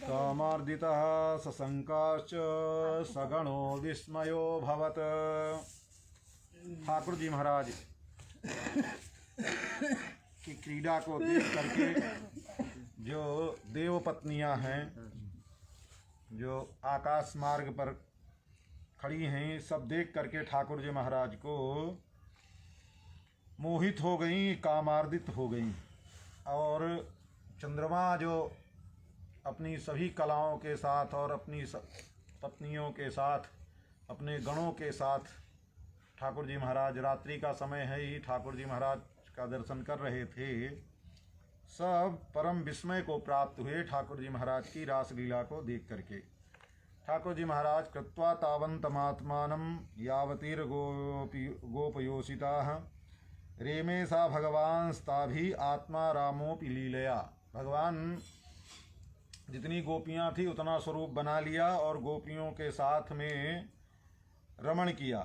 कामार्दितः सशंकाश्च सगणो विस्मयो भवत। ठाकुर जी महाराज की क्रीड़ा को देख करके जो देव पत्नियां हैं, जो आकाश मार्ग पर खड़ी हैं, सब देख करके ठाकुर जी महाराज को मोहित हो गई, कामार्दित हो गई। और चंद्रमा जो अपनी सभी कलाओं के साथ और अपनी पत्नियों के साथ, अपने गणों के साथ ठाकुर जी महाराज, रात्रि का समय है ही, ठाकुर जी महाराज का दर्शन कर रहे थे, सब परम विस्मय को प्राप्त हुए ठाकुर जी महाराज की रासलीला को देख करके। ठाकुर जी महाराज कृत्वा तावन्तमात्मानं यावतीर गोपयोषिताः रेमे सा भगवांस्ताभि आत्मा रामोपि लीलया। भगवान जितनी गोपियां थी उतना स्वरूप बना लिया और गोपियों के साथ में रमण किया,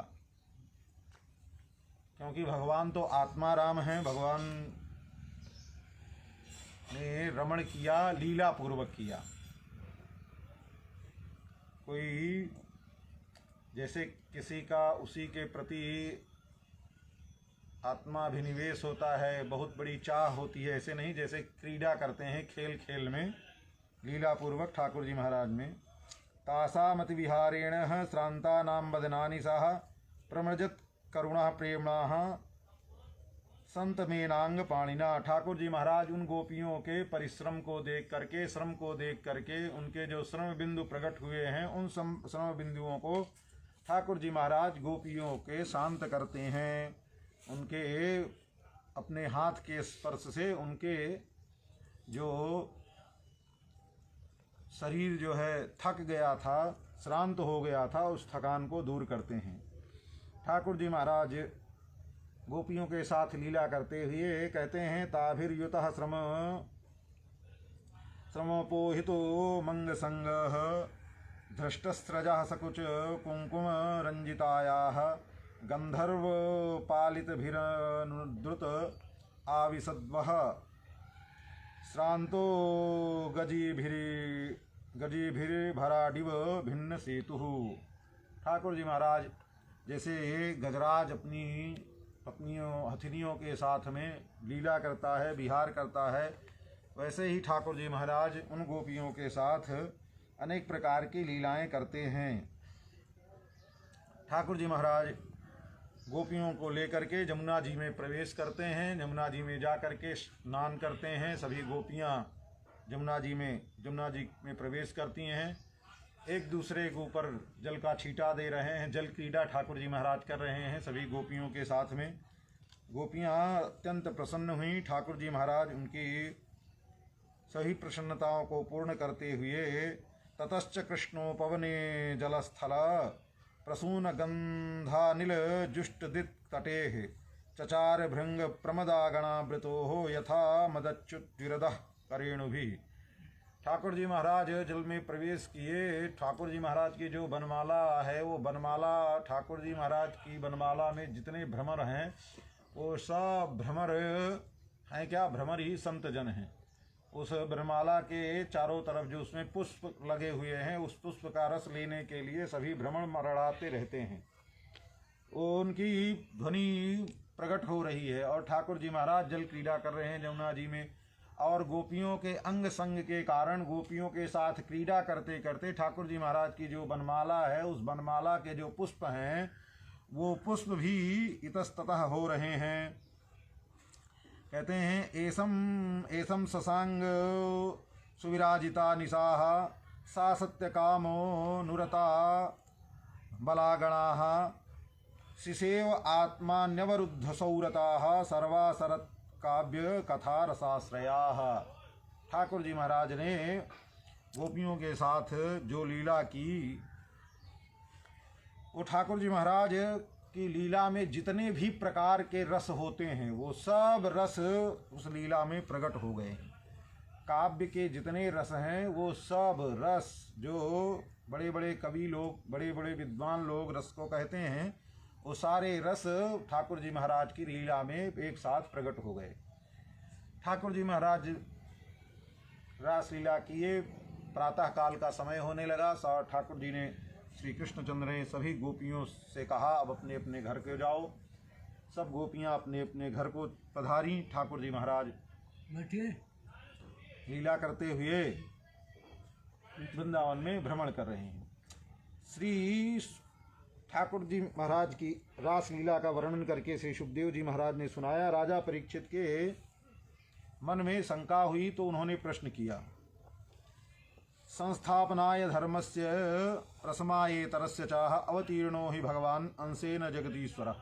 क्योंकि भगवान तो आत्मा राम हैं। भगवान ने रमण किया, लीला पूर्वक किया। कोई जैसे किसी का उसी के प्रति आत्माभिनिवेश होता है, बहुत बड़ी चाह होती है, ऐसे नहीं, जैसे क्रीड़ा करते हैं खेल खेल में, लीला पूर्वक ठाकुर जी महाराज में तासामति विहारेण श्रांता नाम बदनानि सह प्रमृजत करुणा प्रेमणा संत मेनांग पाणिना। ठाकुर जी महाराज उन गोपियों के परिश्रम को देख करके, श्रम को देख करके, उनके जो श्रम बिंदु प्रकट हुए हैं, उन श्रम बिंदुओं को ठाकुर जी महाराज गोपियों के शांत करते हैं। उनके अपने हाथ के स्पर्श से उनके जो शरीर जो है थक गया था, श्रांत हो गया था, उस थकान को दूर करते हैं। ठाकुर जी महाराज गोपियों के साथ लीला करते हुए कहते हैं, ताभिर्युतः श्रमोपोहितो मंग संगः धृष्टस्रजः सकुच कुंकुम रंजितायाः गंधर्व पालितभिरनुद्रुत आविशद्वः श्रांतो गजीभिर्भराडिव भिन्न सेतुः। ठाकुर जी महाराज जैसे गजराज अपनी पत्नियों हथिनियों के साथ में लीला करता है, विहार करता है, वैसे ही ठाकुर जी महाराज उन गोपियों के साथ अनेक प्रकार की लीलाएं करते हैं। ठाकुर जी महाराज गोपियों को लेकर के जमुना जी में प्रवेश करते हैं। जमुना जी में जा कर के स्नान करते हैं। सभी गोपियां जमुना जी में प्रवेश करती हैं। एक दूसरे के ऊपर जल का छींटा दे रहे हैं, जल क्रीड़ा ठाकुर जी महाराज कर रहे हैं सभी गोपियों के साथ में। गोपियां अत्यंत प्रसन्न हुई। ठाकुर जी महाराज उनकी सभी प्रसन्नताओं को पूर्ण करते हुए ततश्च कृष्णो पवने जलस्थल प्रसून गंधानिल जुष्टदित तटेः चचार भृंग प्रमदागणावृतो यथा मदच्युत करेणुभिः। ठाकुर जी महाराज जल में प्रवेश किए। ठाकुर जी महाराज की जो बनमाला है, वो बनमाला, ठाकुर जी महाराज की बनमाला में जितने भ्रमर हैं वो सब भ्रमर हैं क्या, भ्रमर ही संत जन हैं। उस बनमाला के चारों तरफ जो उसमें पुष्प लगे हुए हैं, उस पुष्प का रस लेने के लिए सभी भ्रमण मरड़ाते रहते हैं। उनकी ध्वनि प्रकट हो रही है और ठाकुर जी महाराज जल क्रीड़ा कर रहे हैं जमुना जी में। और गोपियों के अंग संग के कारण, गोपियों के साथ क्रीड़ा करते करते ठाकुर जी महाराज की जो बनमाला है, उस बनमाला के जो पुष्प हैं, वो पुष्प भी इतस्ततः हो रहे हैं। कहते हैं, एसम शशांग सुविराजिता निशाः सा सत्यकामो नुरता बलागणाः शिशेव आत्मान्यवरुद्ध सौरताः सर्वा शरत काव्य कथा रसाश्रयाः। ठाकुर जी महाराज ने गोपियों के साथ जो लीला की, वो ठाकुर जी महाराज की लीला में जितने भी प्रकार के रस होते हैं, वो सब रस उस लीला में प्रकट हो गए। काव्य के जितने रस हैं, वो सब रस, जो बड़े बड़े कवि लोग, बड़े बड़े विद्वान लोग रस को कहते हैं, वो सारे रस ठाकुर जी महाराज की लीला में एक साथ प्रकट हो गए। ठाकुर जी महाराज रासलीला किए। प्रातः काल का समय होने लगा। ठाकुर जी ने, श्री कृष्णचंद्र ने सभी गोपियों से कहा अब अपने अपने घर को जाओ। सब गोपियां अपने अपने घर को पधारी। ठाकुर जी महाराज लीला करते हुए वृंदावन में भ्रमण कर रहे हैं। श्री ठाकुर जी महाराज की रास लीला का वर्णन करके श्री सुखदेव जी महाराज ने सुनाया। राजा परीक्षित के मन में शंका हुई तो उन्होंने प्रश्न किया, संस्थापनाय धर्मस्य प्रसमायेतरस्य चाह अवतीर्णो ही भगवान अंशेन जगदीश्वर।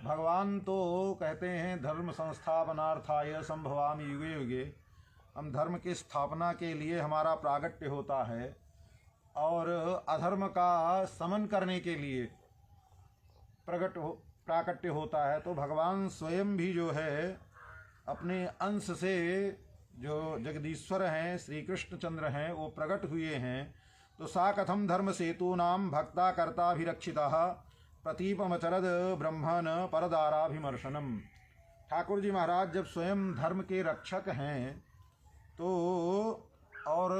भगवान तो कहते हैं धर्म संस्थापनार्थाय संभवामि युगे युगे। हम धर्म की स्थापना के लिए हमारा प्रागट्य होता है और अधर्म का समन करने के लिए प्राकट्य होता है। तो भगवान स्वयं भी जो है अपने अंश से जो जगदीश्वर हैं, श्री कृष्णचंद्र हैं, वो प्रकट हुए हैं। तो सा कथम धर्म सेतु नाम भक्ता कर्ताभिरक्षिता प्रतीपमचरद ब्रह्मण परदाराभिमर्शनम। ठाकुर जी महाराज जब स्वयं धर्म के रक्षक हैं तो और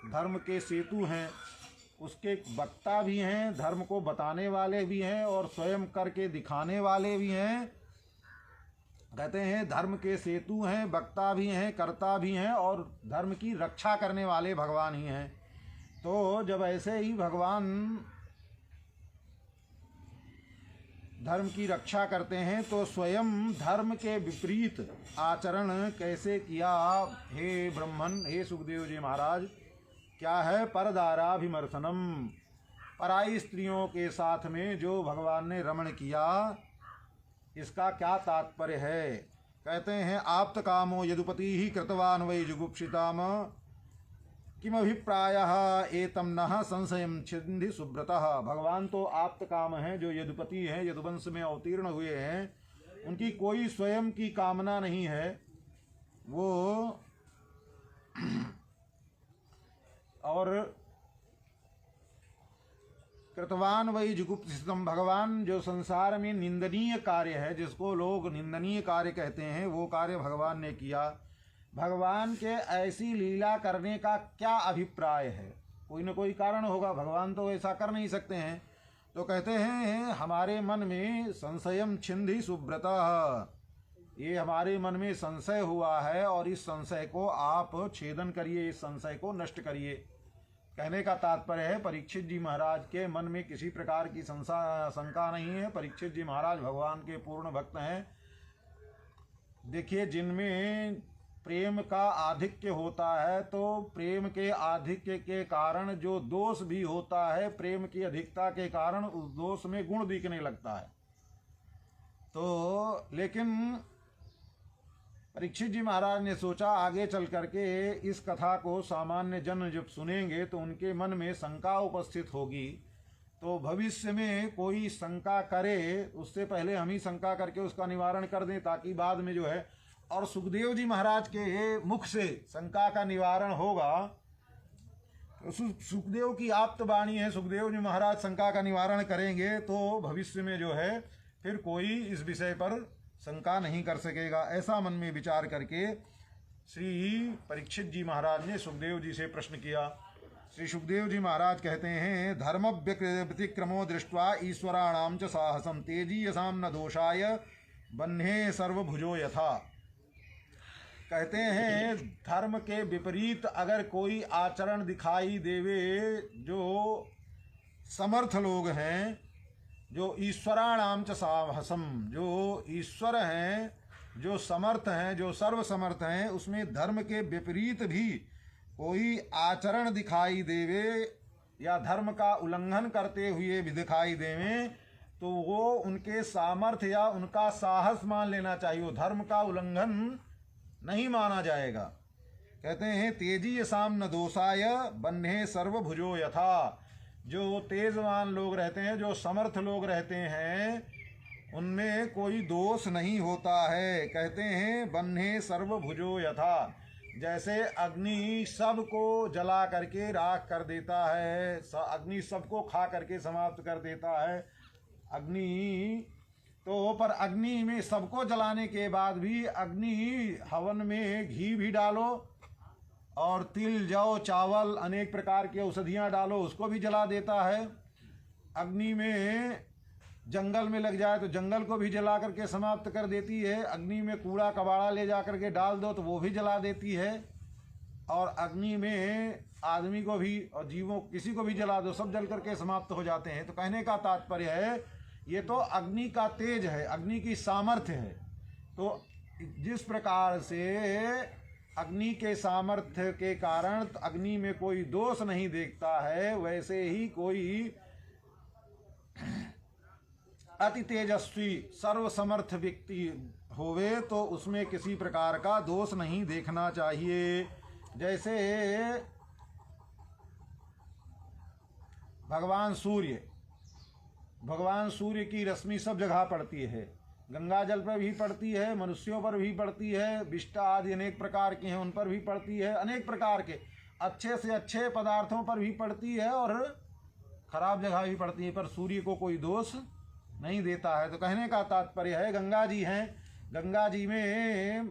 धर्म के सेतु हैं, उसके वक्ता भी हैं, धर्म को बताने वाले भी हैं और स्वयं करके दिखाने वाले भी हैं। कहते हैं धर्म के सेतु हैं, वक्ता भी हैं, कर्ता भी हैं और धर्म की रक्षा करने वाले भगवान ही हैं। तो जब ऐसे ही भगवान धर्म की रक्षा करते हैं तो स्वयं धर्म के विपरीत आचरण कैसे किया? हे ब्रह्मन, हे सुखदेव जी महाराज, क्या है परदाराभिमर्शनम। पराई स्त्रियों के साथ में जो भगवान ने रमण किया, इसका क्या तात्पर्य है? कहते हैं आप्त कामो यदुपति ही कृतवान वै जुगुप्सिताम किमभिप्रायः एतम नः संशयम छिन्धि सुब्रतः। भगवान तो आप्त काम हैं, जो यदुपति हैं, यदुवंश में अवतीर्ण हुए हैं, उनकी कोई स्वयं की कामना नहीं है। वो और कृतवान वही जुगुप्सितम, भगवान जो संसार में निंदनीय कार्य है, जिसको लोग निंदनीय कार्य कहते हैं, वो कार्य भगवान ने किया। भगवान के ऐसी लीला करने का क्या अभिप्राय है? कोई न कोई कारण होगा, भगवान तो ऐसा कर नहीं सकते हैं। तो कहते हैं हमारे मन में संशयम छिन्धि सुब्रतः, ये हमारे मन में संशय हुआ है और इस संशय को आप छेदन करिए, इस संशय को नष्ट करिए। कहने का तात्पर्य है परीक्षित जी महाराज के मन में किसी प्रकार की शंका नहीं है। परीक्षित जी महाराज भगवान के पूर्ण भक्त हैं। देखिए, जिनमें प्रेम का आधिक्य होता है तो प्रेम के आधिक्य के कारण जो दोष भी होता है, प्रेम की अधिकता के कारण उस दोष में गुण दिखने लगता है। तो लेकिन परीक्षित जी महाराज ने सोचा आगे चल करके इस कथा को सामान्य जन जब सुनेंगे तो उनके मन में शंका उपस्थित होगी, तो भविष्य में कोई शंका करे उससे पहले हम ही शंका करके उसका निवारण कर दें, ताकि बाद में जो है, और सुखदेव जी महाराज के मुख से शंका का निवारण होगा। तो सुखदेव की आप्त वाणी है, सुखदेव जी महाराज शंका का निवारण करेंगे तो भविष्य में जो है फिर कोई इस विषय पर शंका नहीं कर सकेगा। ऐसा मन में विचार करके श्री परीक्षित जी महाराज ने सुखदेव जी से प्रश्न किया। श्री सुखदेव जी महाराज कहते हैं धर्म व्यतिक्रमो दृष्ट्वा ईश्वराणाम च साहसम तेजीयसाम न दोषाय बन्हे सर्वभुजो यथा। कहते हैं धर्म के विपरीत अगर कोई आचरण दिखाई देवे, जो समर्थ लोग हैं, जो ईश्वराणाम च साहसम, जो ईश्वर हैं, जो समर्थ हैं, जो सर्वसमर्थ हैं, उसमें धर्म के विपरीत भी कोई आचरण दिखाई देवे या धर्म का उल्लंघन करते हुए भी दिखाई देवे, तो वो उनके सामर्थ्य या उनका साहस मान लेना चाहिए, वो धर्म का उल्लंघन नहीं माना जाएगा। कहते हैं तेजी यसाम न दोषाय बन्हे सर्वभुजो यथा। जो तेजवान लोग रहते हैं, जो समर्थ लोग रहते हैं, उनमें कोई दोष नहीं होता है। कहते हैं बन्हे सर्वभुजो यथा, जैसे अग्नि सबको जला करके राख कर देता है, अग्नि सबको खा करके समाप्त कर देता है अग्नि। तो पर अग्नि में सबको जलाने के बाद भी अग्नि हवन में घी भी डालो और तिल जौ चावल अनेक प्रकार की औषधियाँ डालो उसको भी जला देता है। अग्नि में जंगल में लग जाए तो जंगल को भी जला करके समाप्त कर देती है। अग्नि में कूड़ा कबाड़ा ले जा करके डाल दो तो वो भी जला देती है। और अग्नि में आदमी को भी और जीवों किसी को भी जला दो सब जल करके समाप्त हो जाते हैं। तो कहने का तात्पर्य है ये तो अग्नि का तेज है, अग्नि की सामर्थ्य है। तो जिस प्रकार से अग्नि के सामर्थ्य के कारण अग्नि में कोई दोष नहीं देखता है, वैसे ही कोई अति तेजस्वी सर्वसमर्थ व्यक्ति होवे तो उसमें किसी प्रकार का दोष नहीं देखना चाहिए। जैसे भगवान सूर्य की रश्मि सब जगह पड़ती है, गंगा जल पर भी पड़ती है, मनुष्यों पर भी पड़ती है, विष्टा आदि अनेक प्रकार के हैं उन पर भी पड़ती है, अनेक प्रकार के अच्छे से अच्छे पदार्थों पर भी पड़ती है और खराब जगह भी पड़ती है, पर सूर्य को कोई दोष नहीं देता है। तो कहने का तात्पर्य है गंगा जी हैं, गंगा जी में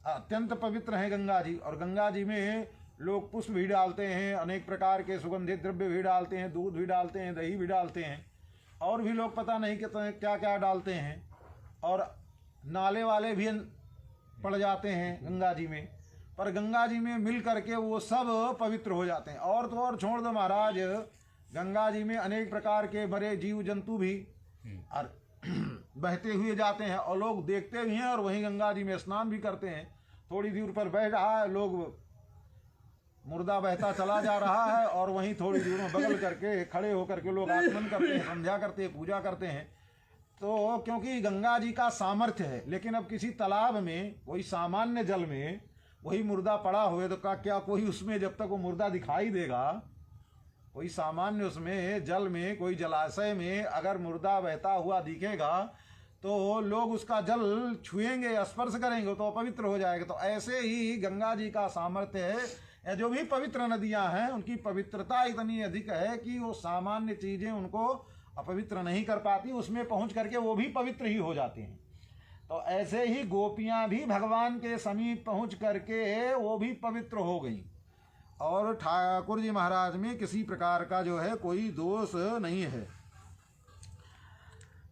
अत्यंत पवित्र है गंगा जी, और गंगा जी में लोग पुष्प भी डालते हैं, अनेक प्रकार के सुगंधित द्रव्य भी डालते हैं, दूध भी डालते हैं, दही भी डालते हैं, और भी लोग पता नहीं कितने क्या क्या डालते हैं। और नाले वाले भी पड़ जाते हैं गंगा जी में, पर गंगा जी में मिल करके वो सब पवित्र हो जाते हैं। और तो और छोड़ दो महाराज, गंगा जी में अनेक प्रकार के बड़े जीव जंतु भी और बहते हुए जाते हैं और लोग देखते भी हैं और वहीं गंगा जी में स्नान भी करते हैं। थोड़ी दूर पर बह रहा है, लोग मुर्दा बहता चला जा रहा है और वहीं थोड़ी दूर में बगल करके खड़े होकर के लोग आचमन करते हैं, संध्या करते हैं, पूजा करते हैं। तो क्योंकि गंगा जी का सामर्थ्य है। लेकिन अब किसी तालाब में कोई सामान्य जल में वही मुर्दा पड़ा हुए तो क्या कोई उसमें जब तक वो मुर्दा दिखाई देगा, कोई सामान्य उसमें जल में कोई जलाशय में अगर मुर्दा बहता हुआ दिखेगा तो लोग उसका जल छुएंगे, स्पर्श करेंगे तो अपवित्र हो जाएगा। तो ऐसे ही गंगा जी का सामर्थ्य है, जो भी पवित्र नदियां हैं उनकी पवित्रता इतनी अधिक है कि वो सामान्य चीजें उनको अपवित्र नहीं कर पाती, उसमें पहुंच करके वो भी पवित्र ही हो जाती हैं। तो ऐसे ही गोपियां भी भगवान के समीप पहुंच करके वो भी पवित्र हो गई, और ठाकुर जी महाराज में किसी प्रकार का जो है कोई दोष नहीं है।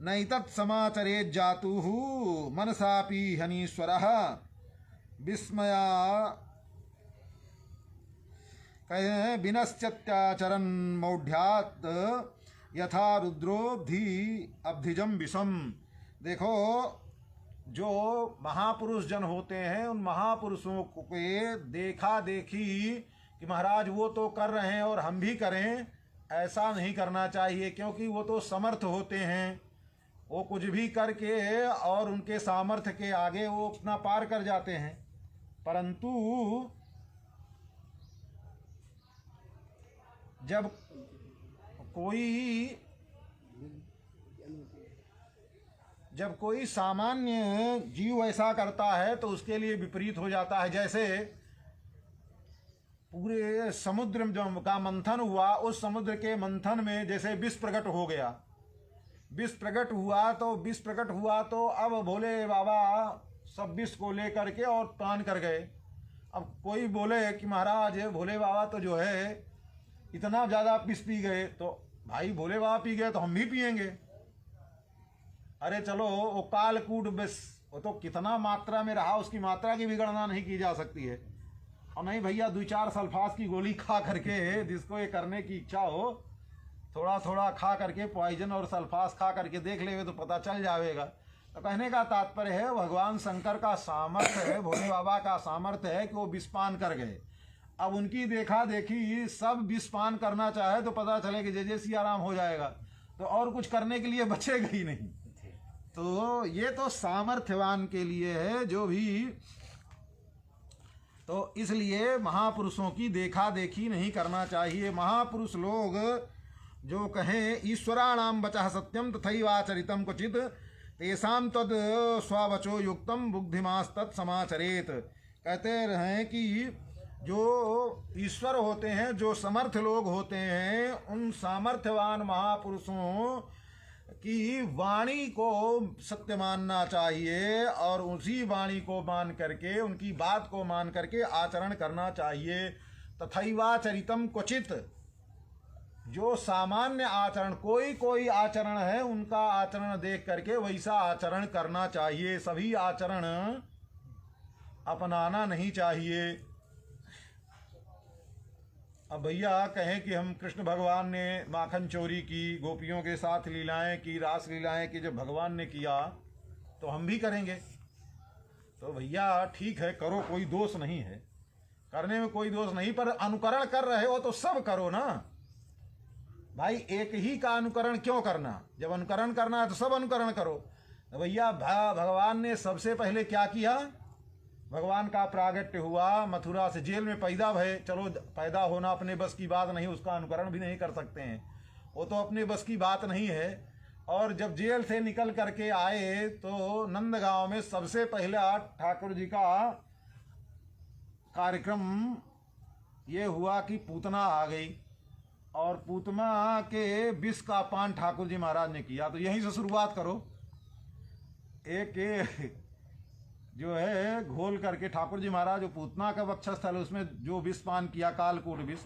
नैतत् समाचरे जातु मनसापि हनीश्वरः विस्मया विनश्यत्याचरन् मौढ़्यात् यथा रुद्रोब्धि अब्धिजम विषम। देखो जो महापुरुष जन होते हैं उन महापुरुषों के देखा देखी कि महाराज वो तो कर रहे हैं और हम भी करें, ऐसा नहीं करना चाहिए। क्योंकि वो तो समर्थ होते हैं, वो कुछ भी करके और उनके सामर्थ्य के आगे वो अपना पार कर जाते हैं। परंतु जब कोई सामान्य जीव ऐसा करता है तो उसके लिए विपरीत हो जाता है। जैसे पूरे समुद्र में का मंथन हुआ, उस समुद्र के मंथन में जैसे विष प्रकट हो गया, विष प्रकट हुआ तो अब भोले बाबा सब विष को लेकर के और पान कर गए। अब कोई बोले कि महाराज भोले बाबा तो जो है इतना ज़्यादा विष पी गए, तो भाई भोले बाबा पी गए तो हम भी पिएंगे। अरे चलो वो कालकूट विष वो तो कितना मात्रा में रहा, उसकी मात्रा की भी गणना नहीं की जा सकती है। और नहीं भैया 2-4 सल्फास की गोली खा करके, जिसको ये करने की इच्छा हो, थोड़ा थोड़ा खा करके पॉइजन और सल्फास खा करके देख लेंगे तो पता चल जाएगा। तो कहने का तात्पर्य है भगवान शंकर का सामर्थ्य है, भोले बाबा का सामर्थ्य है कि वो विषपान कर गए। अब उनकी देखा देखी सब विषपान करना चाहे तो पता चले कि जय सिया राम हो जाएगा, तो और कुछ करने के लिए बचेगा ही नहीं। तो ये तो सामर्थ्यवान के लिए है जो भी, तो इसलिए महापुरुषों की देखा देखी नहीं करना चाहिए। महापुरुष लोग जो कहें ईश्वराणाम वचः सत्यम तथैवाचरितम क्वचित् तेषां तद स्ववचो युक्तम बुद्धिमास्तत् समाचरेत। कहते हैं कि जो ईश्वर होते हैं, जो समर्थ लोग होते हैं, उन सामर्थ्यवान महापुरुषों कि वाणी को सत्य मानना चाहिए और उसी वाणी को मान करके, उनकी बात को मान करके आचरण करना चाहिए। तथैवाचरितम क्वचित, जो सामान्य आचरण, कोई कोई आचरण है, उनका आचरण देख करके वैसा आचरण करना चाहिए, सभी आचरण अपनाना नहीं चाहिए। अब भैया कहें कि हम कृष्ण भगवान ने माखन चोरी की, गोपियों के साथ लीलाएं की, रास लीलाएं की, जब भगवान ने किया तो हम भी करेंगे। तो भैया ठीक है, करो, कोई दोष नहीं है, करने में कोई दोष नहीं, पर अनुकरण कर रहे हो तो सब करो ना भाई। एक ही का अनुकरण क्यों करना? जब अनुकरण करना है तो सब अनुकरण करो। तो भैया भगवान ने सबसे पहले क्या किया? भगवान का प्रागट्य हुआ, मथुरा से जेल में पैदा भय, चलो पैदा होना अपने बस की बात नहीं, उसका अनुकरण भी नहीं कर सकते हैं, वो तो अपने बस की बात नहीं है। और जब जेल से निकल करके आए तो नंदगांव में सबसे पहला ठाकुर जी का कार्यक्रम ये हुआ कि पूतना आ गई, और पूतना के विष का पान ठाकुर जी महाराज ने किया। तो यहीं से शुरुआत करो। एक जो है घोल करके ठाकुर जी महाराज जो पूतना का वक्षस्थल है उसमें जो विष पान किया, कालकूट विष,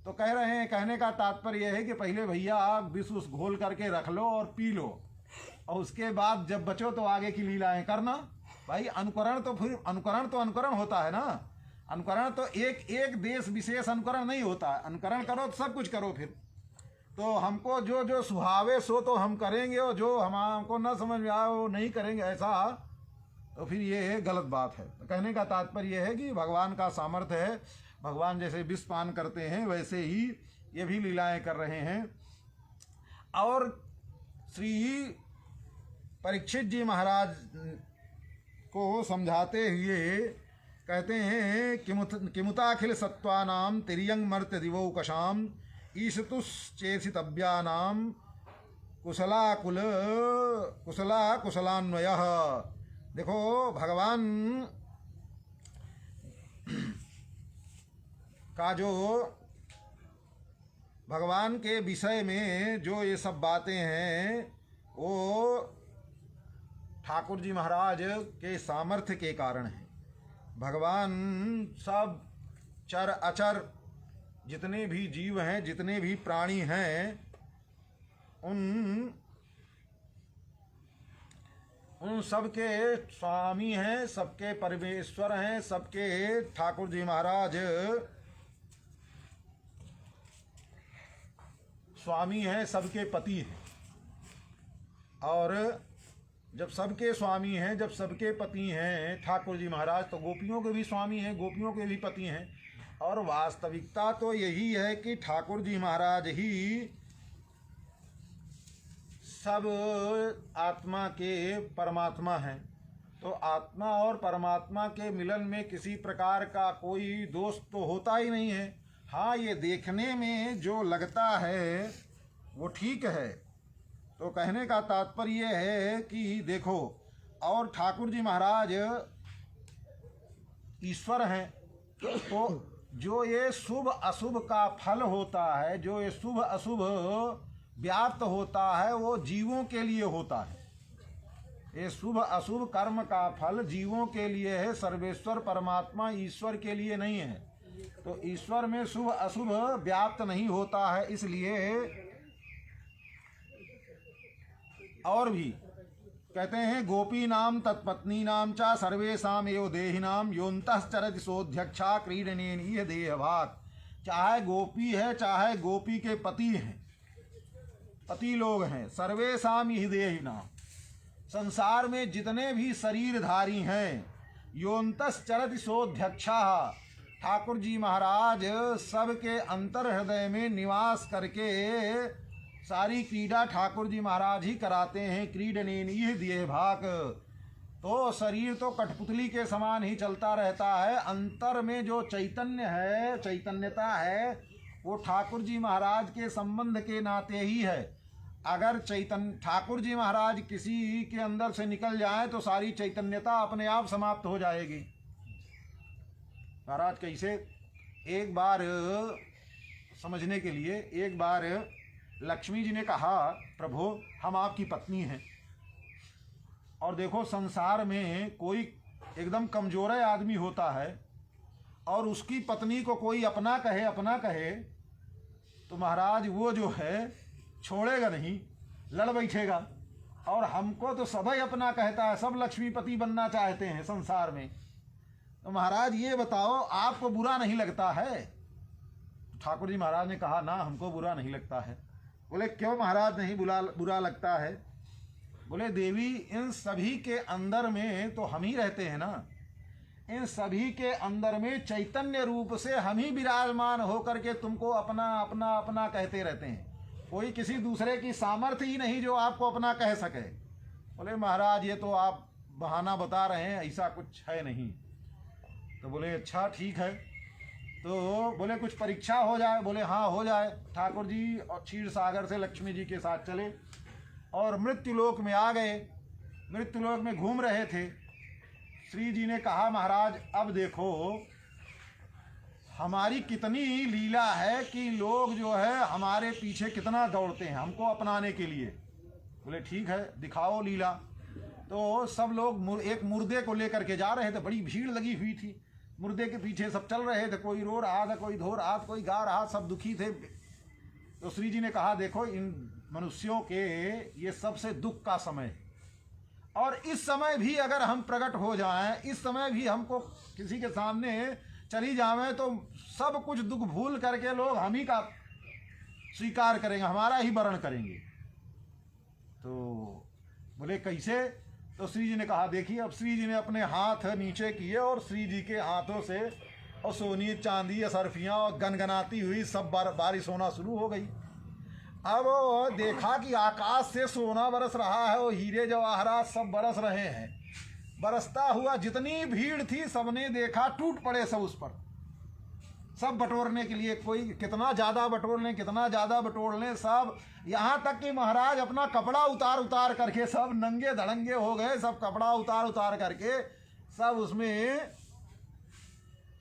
तो कह रहे हैं, कहने का तात्पर्य यह है कि पहले भैया आप विष उस घोल करके रख लो और पी लो, और उसके बाद जब बचो तो आगे की लीलाएं करना। भाई अनुकरण तो फिर अनुकरण होता है ना। अनुकरण तो एक एक देश विशेष अनुकरण नहीं होता है। अनुकरण करो तो सब कुछ करो। फिर तो हमको जो जो सुहावे सो तो हम करेंगे, और जो हमको न समझ में आए वो नहीं करेंगे, ऐसा तो फिर ये गलत बात है। तो कहने का तात्पर्य यह है कि भगवान का सामर्थ्य है, भगवान जैसे विष पान करते हैं वैसे ही ये भी लीलाएं कर रहे हैं। और श्री परीक्षित जी महाराज को समझाते हुए कहते हैं, किमुताखिल सत्वानाम तिर्यंग मर्त्य दिवौकशाम ईशतुश्चेसितव्यानाम कुशलान्वयः। देखो भगवान का जो भगवान के विषय में जो ये सब बातें हैं वो ठाकुर जी महाराज के सामर्थ्य के कारण है। भगवान सब चर अचर जितने भी जीव हैं, जितने भी प्राणी हैं, उन सबके स्वामी हैं, सबके परमेश्वर हैं, सबके ठाकुर जी महाराज स्वामी हैं, सबके पति हैं। और जब सबके स्वामी हैं, जब सबके पति हैं ठाकुर जी महाराज, तो गोपियों के भी स्वामी हैं, गोपियों के भी पति हैं। और वास्तविकता तो यही है कि ठाकुर जी महाराज ही सब आत्मा के परमात्मा हैं। तो आत्मा और परमात्मा के मिलन में किसी प्रकार का कोई दोष तो होता ही नहीं है। हाँ, ये देखने में जो लगता है वो ठीक है। तो कहने का तात्पर्य है कि देखो, और ठाकुर जी महाराज ईश्वर हैं, तो जो ये शुभ अशुभ का फल होता है, जो ये शुभ अशुभ व्याप्त होता है, वो जीवों के लिए होता है। ये शुभ अशुभ कर्म का फल जीवों के लिए है, सर्वेश्वर परमात्मा ईश्वर के लिए नहीं है। तो ईश्वर में शुभ अशुभ व्याप्त नहीं होता है। इसलिए और भी कहते हैं, गोपी नाम तत्पत्नी नाम चा सर्वेशाम एव देहिनाम योन्तश्चरति सोध्यक्षा क्रीडनेनीय देहभाग। चाहे गोपी है, चाहे गोपी के पति हैं, पति लोग हैं, सर्वेशाम ही देहिनाम, संसार में जितने भी शरीरधारी हैं, योन्तश्चरति सोध्यक्षा, ठाकुर जी महाराज सबके अंतर हृदय में निवास करके सारी क्रीड़ा ठाकुर जी महाराज ही कराते हैं। क्रीडनेनीय देहभाग, तो शरीर तो कठपुतली के समान ही चलता रहता है, अंतर में जो चैतन्य है, चैतन्यता है, वो ठाकुर जी महाराज के संबंध के नाते ही है। अगर चैतन्य ठाकुर जी महाराज किसी के अंदर से निकल जाए तो सारी चैतन्यता अपने आप समाप्त हो जाएगी। महाराज कैसे, एक बार समझने के लिए, एक बार लक्ष्मी जी ने कहा प्रभु हम आपकी पत्नी हैं, और देखो संसार में कोई एकदम कमजोर आदमी होता है और उसकी पत्नी को कोई अपना कहे तो महाराज वो जो है छोड़ेगा नहीं, लड़ बैठेगा। और हमको तो सभी अपना कहता है, सब लक्ष्मीपति बनना चाहते हैं संसार में। तो महाराज ये बताओ आपको बुरा नहीं लगता है? ठाकुर जी महाराज ने कहा ना हमको बुरा नहीं लगता है। बोले क्यों महाराज नहीं बुरा लगता है? बोले देवी इन सभी के अंदर में तो हम ही रहते हैं ना, इन सभी के अंदर में चैतन्य रूप से हम ही विराजमान होकर के तुमको अपना अपना अपना कहते रहते हैं। कोई किसी दूसरे की सामर्थ्य ही नहीं जो आपको अपना कह सके। बोले महाराज ये तो आप बहाना बता रहे हैं, ऐसा कुछ है नहीं। तो बोले अच्छा ठीक है, तो बोले कुछ परीक्षा हो जाए। बोले हाँ हो जाए। ठाकुर जी और क्षीर सागर से लक्ष्मी जी के साथ चले और मृत्युलोक में आ गए। मृत्युलोक में घूम रहे थे। श्री जी ने कहा महाराज अब देखो हमारी कितनी लीला है कि लोग जो है हमारे पीछे कितना दौड़ते हैं हमको अपनाने के लिए। बोले ठीक है दिखाओ लीला। तो सब लोग एक मुर्दे को लेकर के जा रहे थे, बड़ी भीड़ लगी हुई थी। मुर्दे के पीछे सब चल रहे थे, कोई रो रहा था, कोई धो रहा था, कोई गा रहा, सब दुखी थे। तो श्री जी ने कहा देखो इन मनुष्यों के ये सबसे दुख का समय है, और इस समय भी अगर हम प्रकट हो जाएं, इस समय भी हमको किसी के सामने चली जावें तो सब कुछ दुख भूल करके लोग हम ही का स्वीकार करेंगे, हमारा ही वर्ण करेंगे। तो बोले कैसे? तो श्री जी ने कहा देखिए अब श्री जी ने अपने हाथ नीचे किए और श्री जी के हाथों से और सोनी चांदी असरफियाँ और गनगनाती हुई सब बारिश होना शुरू हो गई। अब देखा कि आकाश से सोना बरस रहा है और हीरे जवाहरात सब बरस रहे हैं। बरसता हुआ जितनी भीड़ थी सबने देखा टूट पड़े सब उस पर, सब बटोरने के लिए, कोई कितना ज़्यादा बटोर लें कितना ज़्यादा बटोर लें सब। यहाँ तक कि महाराज अपना कपड़ा उतार करके सब नंगे धड़ंगे हो गए, सब कपड़ा उतार करके सब उसमें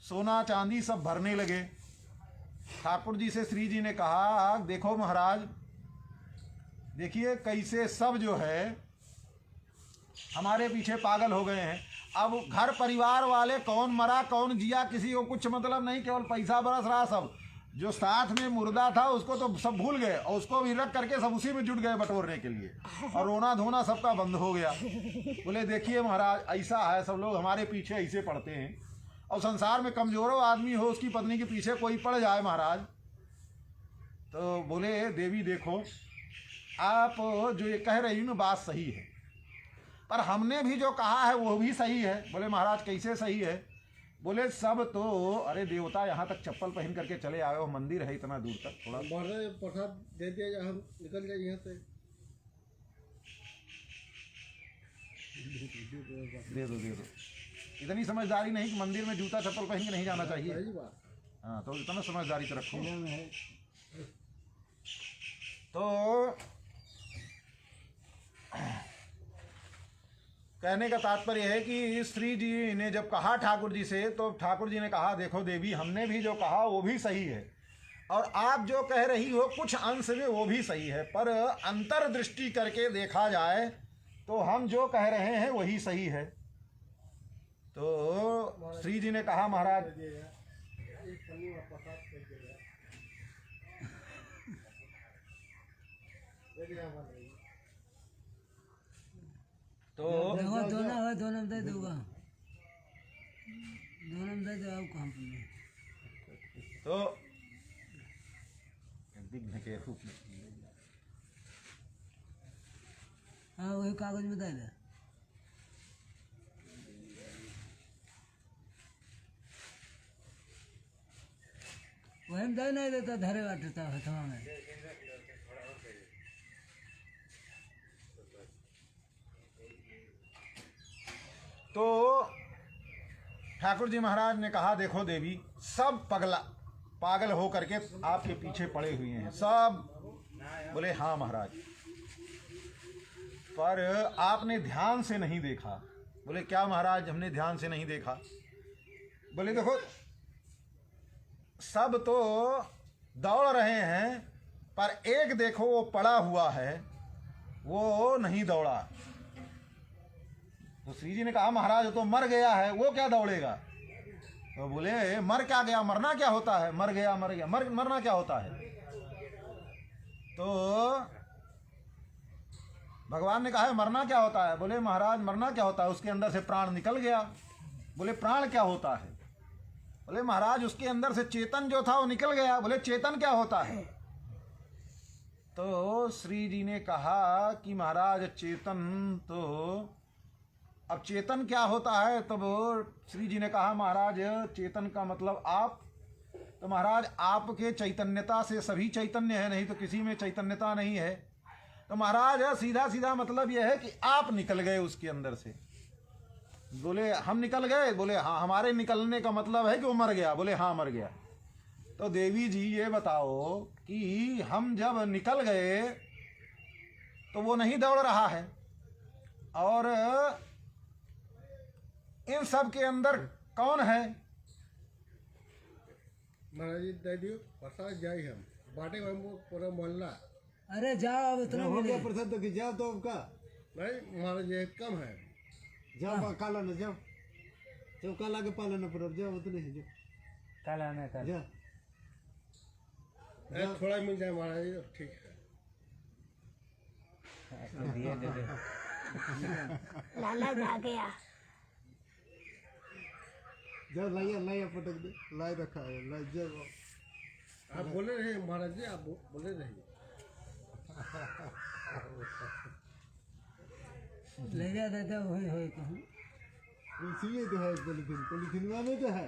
सोना चांदी सब भरने लगे। ठाकुर जी से श्री जी ने कहा देखो महाराज देखिए कैसे सब जो है हमारे पीछे पागल हो गए हैं। अब घर परिवार वाले कौन मरा कौन जिया किसी को कुछ मतलब नहीं, केवल पैसा बरस रहा। सब जो साथ में मुर्दा था उसको तो सब भूल गए और उसको भी रख करके सब उसी में जुट गए बटोरने के लिए, और रोना धोना सबका बंद हो गया। बोले देखिए महाराज ऐसा है, सब लोग हमारे पीछे ऐसे पड़ते हैं, और संसार में कमजोरों आदमी हो उसकी पत्नी के पीछे कोई पड़ जाए महाराज। तो बोले देवी देखो आप जो ये कह रही हो बात सही है, पर हमने भी जो कहा है वो भी सही है। बोले महाराज कैसे सही है? बोले सब तो अरे देवता यहाँ तक चप्पल पहन करके चले आए हो, मंदिर है इतना दूर तक, थोड़ा प्रसाद दे दिया हम निकल जाए यहाँ से। दे दो। इतनी समझदारी नहीं कि मंदिर में जूता चप्पल पहन के नहीं जाना चाहिए। हाँ तो इतना समझदारी से रखो। तो कहने का तात्पर्य है कि श्री जी ने जब कहा ठाकुर जी से, तो ठाकुर जी ने कहा देखो देवी हमने भी जो कहा वो भी सही है, और आप जो कह रही हो कुछ अंश में वो भी सही है, पर अंतर्दृष्टि करके देखा जाए तो हम जो कह रहे हैं वही सही है। तो श्री जी ने कहा महाराज तो दोनों दे दूंगा, दोनों दे दो काम तो विघ्न के रूप में हाँ वही कागज में दे दे। वही दे नहीं देता धरे बाटता है थमा में। तो ठाकुर जी महाराज ने कहा देखो देवी सब पागल हो करके आपके पीछे पड़े हुए हैं सब। बोले हाँ महाराज, पर आपने ध्यान से नहीं देखा। बोले क्या महाराज हमने ध्यान से नहीं देखा? बोले देखो सब तो दौड़ रहे हैं पर एक देखो वो पड़ा हुआ है, वो नहीं दौड़ा। तो श्री जी ने कहा महाराज तो मर गया है, वो क्या दौड़ेगा? तो बोले मर क्या गया, मरना क्या होता है? मर गया मर गया, मरना क्या होता है? तो भगवान ने कहा है मरना क्या होता है? बोले महाराज मरना क्या होता है, उसके अंदर से प्राण निकल गया। बोले प्राण क्या होता है? बोले महाराज उसके अंदर से चेतन जो था वो निकल गया। बोले चेतन क्या होता है? तो श्री जी ने कहा कि महाराज चेतन तो, अब चेतन क्या होता है? तब श्री जी ने कहा महाराज चेतन का मतलब आप। तो महाराज आपके चैतन्यता से सभी चैतन्य है, नहीं तो किसी में चैतन्यता नहीं है। तो महाराज सीधा सीधा मतलब यह है कि आप निकल गए उसके अंदर से। बोले हम निकल गए? बोले हाँ, हमारे निकलने का मतलब है कि वो मर गया। बोले हाँ मर गया। तो देवी जी ये बताओ कि हम जब निकल गए तो वो नहीं दौड़ रहा है, और इन सब के अंदर कौन है? महाराज जी दे दियो प्रसाद जाई हम बाटे हम पूरा मोहल्ला। अरे जाओ अब इतना हो मिले। गया प्रसाद तो जाओ तो आपका नहीं महाराज जी कम है। जाओ काला ना जाओ, जब काला के पालन पर जाओ उतने ही जाओ कल आना कल। जाओ। थोड़ा मिल जाए महाराज जी तो ठीक है। लाला जा गया। जाओ लाइया पटक दे, लाई रखा है लाई जाओ। आप बोले रहे महाराज जी, आप बोले रहिए। ले जा दादा वही हो कहूँ। इसीलिए तो है पॉलिथीन में तो है।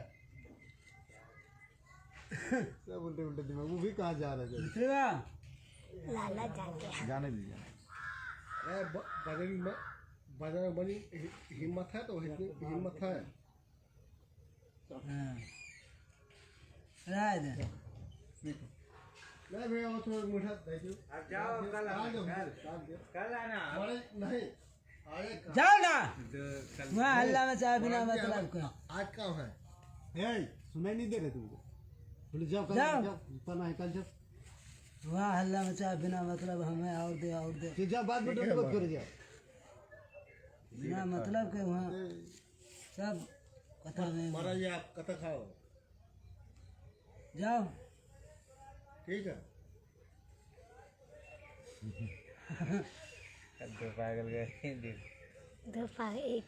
सब उल्टे उल्टे दिमाग, वो भी कहाँ जा रहा है? दूसरा लाला जा गया। जाने दीजिए। बजरंग बली हिम्मत है तो हिम्मत है। हाँ राज नहीं भैया वो थोड़ा मीठा दे दो। अब जाओ कल आना। नहीं जाओ ना वहाँ हल्ला में चाय बिना मतलब का। आज काम है। सुनाई नहीं दे रहे तुमको? बोले जाओ कल जाओ। जाओ, पना है कल जाओ। वहाँ हल्ला में चाय बिना मतलब हमें और दे फिर जाओ बाद में तो फिर जाओ। बिना मतलब के वहाँ सब कथा में महाराज जी आप कथा खाओ। जाओ। ठीक है। दोपहर एक।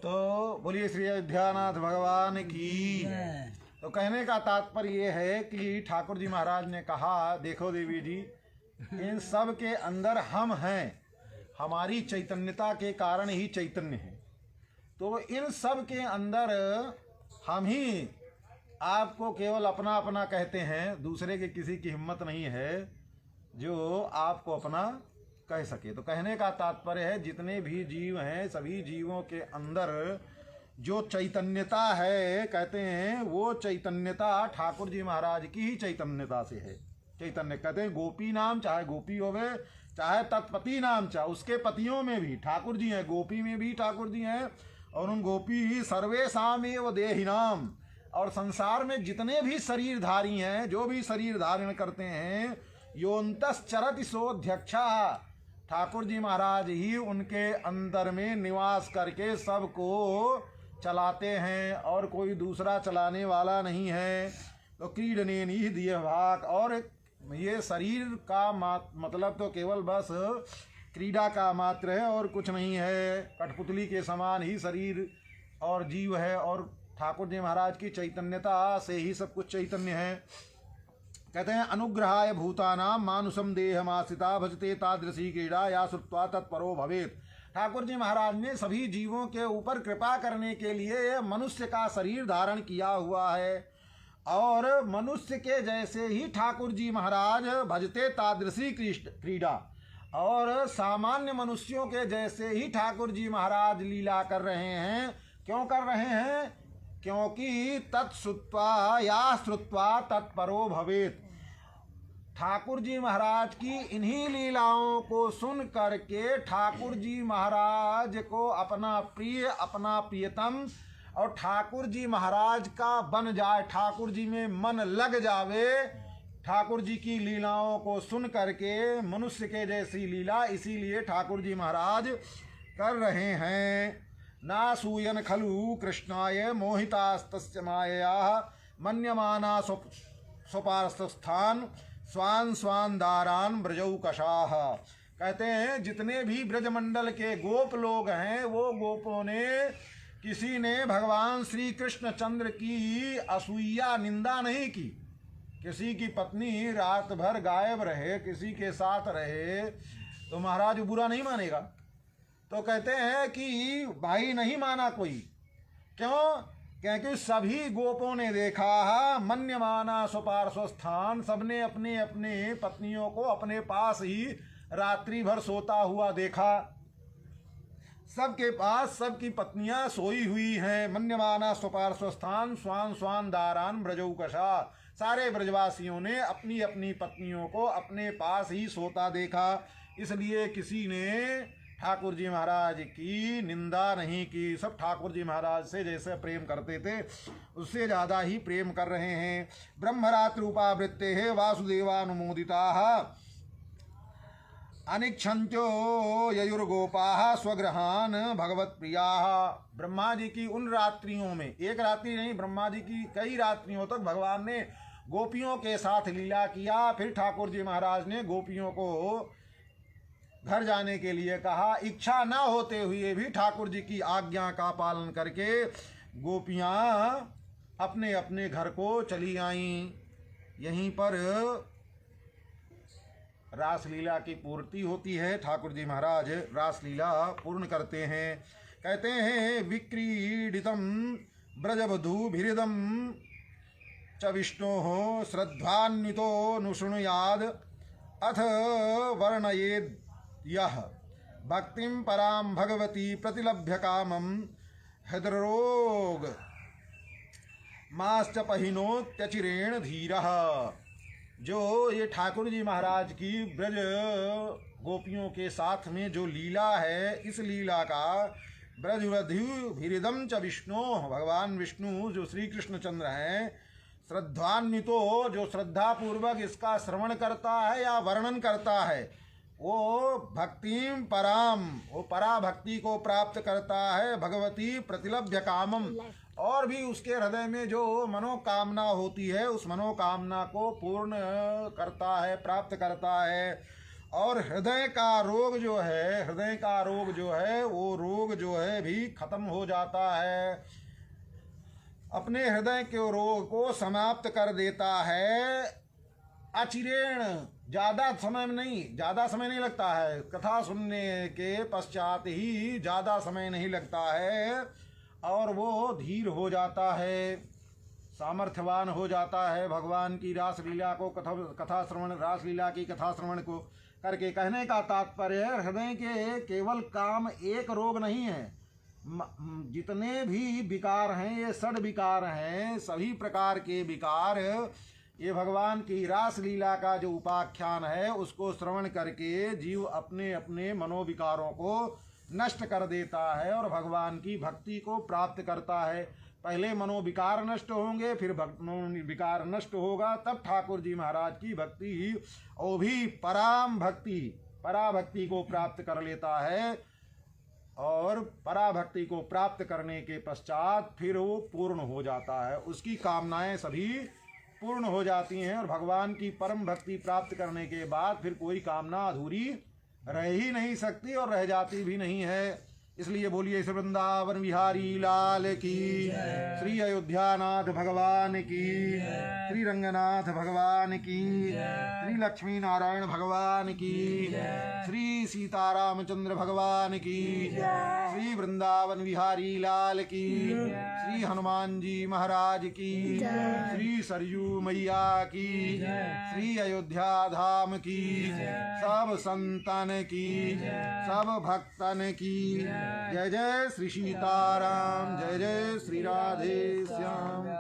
तो बोलिए श्री अयोध्यानाथ भगवान की। तो कहने का तात्पर्य ये है कि ठाकुर जी महाराज ने कहा देखो देवी जी, इन सब के अंदर हम हैं, हमारी चैतन्यता के कारण ही चैतन्य है। तो इन सब के अंदर हम ही आपको केवल अपना अपना कहते हैं, दूसरे के किसी की हिम्मत नहीं है जो आपको अपना कह सके। तो कहने का तात्पर्य है जितने भी जीव हैं सभी जीवों के अंदर जो चैतन्यता है, कहते हैं वो चैतन्यता ठाकुर जी महाराज की ही चैतन्यता से है। चैतन्य कहते हैं गोपी नाम, चाहे गोपी होवे चाहे तत्पति नाम, चाहे उसके पतियों में भी ठाकुर जी हैं, गोपी में भी ठाकुर जी हैं, और उन गोपी ही सर्वेशाम एव देहिनाम। और संसार में जितने भी शरीरधारी हैं, जो भी शरीर धारण करते हैं, योन्तस चरति सोऽध्यक्षा, ठाकुर जी महाराज ही उनके अंदर में निवास करके सबको चलाते हैं और कोई दूसरा चलाने वाला नहीं है। तो क्रीडने निह दिय भाग, और ये शरीर का मतलब तो केवल बस क्रीड़ा का मात्र है और कुछ नहीं है। कठपुतली के समान ही शरीर और जीव है, और ठाकुर जी महाराज की चैतन्यता से ही सब कुछ चैतन्य है। कहते हैं अनुग्रहाय भूतानाम मानुषम देहमाश्रिता भजते तादृशी क्रीड़ा या श्रुत्वा तत्परो भवेत। ठाकुर जी महाराज ने सभी जीवों के ऊपर कृपा करने के लिए मनुष्य का शरीर धारण किया हुआ है, और मनुष्य के जैसे ही ठाकुर जी महाराज भजते तादृशी क्रीड़ा, और सामान्य मनुष्यों के जैसे ही ठाकुर जी महाराज लीला कर रहे हैं। क्यों कर रहे हैं? क्योंकि तत्श्रुत्वा या श्रुत्वा तत्परो भवेत। ठाकुर जी महाराज की इन्हीं लीलाओं को सुन करके ठाकुर जी महाराज को अपना प्रिय, अपना प्रियतम और ठाकुर जी महाराज का बन जाए, ठाकुर जी में मन लग जावे, ठाकुर जी की लीलाओं को सुन करके मनुष्य के जैसी लीला इसीलिए ठाकुर जी महाराज कर रहे हैं। नासूयन खलु कृष्णाय मोहितास्तस्य मायया मन्यमाना स्वपार्श्वस्थान स्वान स्वान दारान ब्रजौकशाह। कहते हैं जितने भी ब्रजमंडल के गोप लोग हैं वो गोपों ने किसी ने भगवान श्री कृष्ण चंद्र की असूया निंदा नहीं की। किसी की पत्नी रात भर गायब रहे, किसी के साथ रहे तो महाराज बुरा नहीं मानेगा। तो कहते हैं कि भाई नहीं माना कोई, क्यों? क्योंकि सभी गोपों ने देखा मन्यमाना स्वपार्श्वस्थान, सबने अपने अपने पत्नियों को अपने पास ही रात्रि भर सोता हुआ देखा। सबके पास सबकी पत्नियां सोई हुई हैं। मन्यमाना स्वपार्श्वस्थान स्वान स्वान दारान ब्रजौकशा, सारे ब्रजवासियों ने अपनी अपनी पत्नियों को अपने पास ही सोता देखा। इसलिए किसी ने ठाकुर जी महाराज की निंदा नहीं की। सब ठाकुर जी महाराज से जैसे प्रेम करते थे उससे ज़्यादा ही प्रेम कर रहे हैं। ब्रह्मरात्रूपावृत्ते है वासुदेवानुमोदिता अनिक्षंत्यो ययुर्गोपाः स्वग्रहान भगवत प्रिया। ब्रह्मा जी की उन रात्रियों में, एक रात्रि नहीं, ब्रह्मा जी की कई रात्रियों तक भगवान ने गोपियों के साथ लीला किया। फिर ठाकुर जी महाराज ने गोपियों को घर जाने के लिए कहा। इच्छा न होते हुए भी ठाकुर जी की आज्ञा का पालन करके गोपियां अपने अपने घर को चली आईं। यहीं पर रासलीला की पूर्ति होती है। ठाकुर जी महाराज रासलीला पूर्ण करते हैं। कहते हैं विक्रीडितम ब्रजवधूभिरिदम च विष्णोः श्रद्धान्वितो नुशृणुयाद अथ वर्णयेद् यः भक्तिं परां भगवती प्रतिलभ्य कामं हृदरोग माश्च पहिनोत्यचिरेण धीरः। जो ये ठाकुर जी महाराज की ब्रज गोपियों के साथ में जो लीला है, इस लीला का ब्रजवधूभिरिदम च विष्णु, भगवान विष्णु जो श्री कृष्ण चंद्र हैं, श्रद्धान्वितो जो श्रद्धा पूर्वक इसका श्रवण करता है या वर्णन करता है, वो भक्तिम पराम, वो परा भक्ति को प्राप्त करता है। भगवती प्रतिलभ्य कामम, और भी उसके हृदय में जो मनोकामना होती है उस मनोकामना को पूर्ण करता है, प्राप्त करता है। और हृदय का रोग जो है, हृदय का रोग जो है, वो रोग जो है भी खत्म हो जाता है, अपने हृदय के रोग को समाप्त कर देता है। अचिरेण, ज़्यादा समय नहीं लगता है। कथा सुनने के पश्चात ही ज़्यादा समय नहीं लगता है और वो धीर हो जाता है, सामर्थ्यवान हो जाता है। भगवान की रासलीला को कथा श्रवण, रासलीला की कथा श्रवण को करके कहने का तात्पर्य है हृदय के केवल काम एक रोग नहीं है, जितने भी विकार हैं, ये षड विकार हैं, सभी प्रकार के विकार ये भगवान की रासलीला का जो उपाख्यान है उसको श्रवण करके जीव अपने अपने मनोविकारों को नष्ट कर देता है और भगवान की भक्ति को प्राप्त करता है। पहले मनोविकार नष्ट होंगे, फिर मनोविकार नष्ट होगा, तब ठाकुर जी महाराज की भक्ति वो भी पराम भक्ति, पराभक्ति को प्राप्त कर लेता है। और पराभक्ति को प्राप्त करने के पश्चात फिर वो पूर्ण हो जाता है, उसकी कामनाएं सभी पूर्ण हो जाती हैं। और भगवान की परम भक्ति प्राप्त करने के बाद फिर कोई कामना अधूरी रह ही नहीं सकती और रह जाती भी नहीं है। इसलिए बोलिए श्री वृंदावन बिहारी लाल की, श्री अयोध्यानाथ भगवान की, श्री रंगनाथ भगवान की, श्री लक्ष्मी नारायण भगवान की, श्री सीतारामचंद्र भगवान की, श्री वृंदावन बिहारी लाल की, श्री हनुमान जी महाराज की, श्री सरयू मैया की, श्री अयोध्या धाम की, सब संतन की, सब भक्तन की। जय जय श्री सीताराम, जय जय श्री राधे श्याम।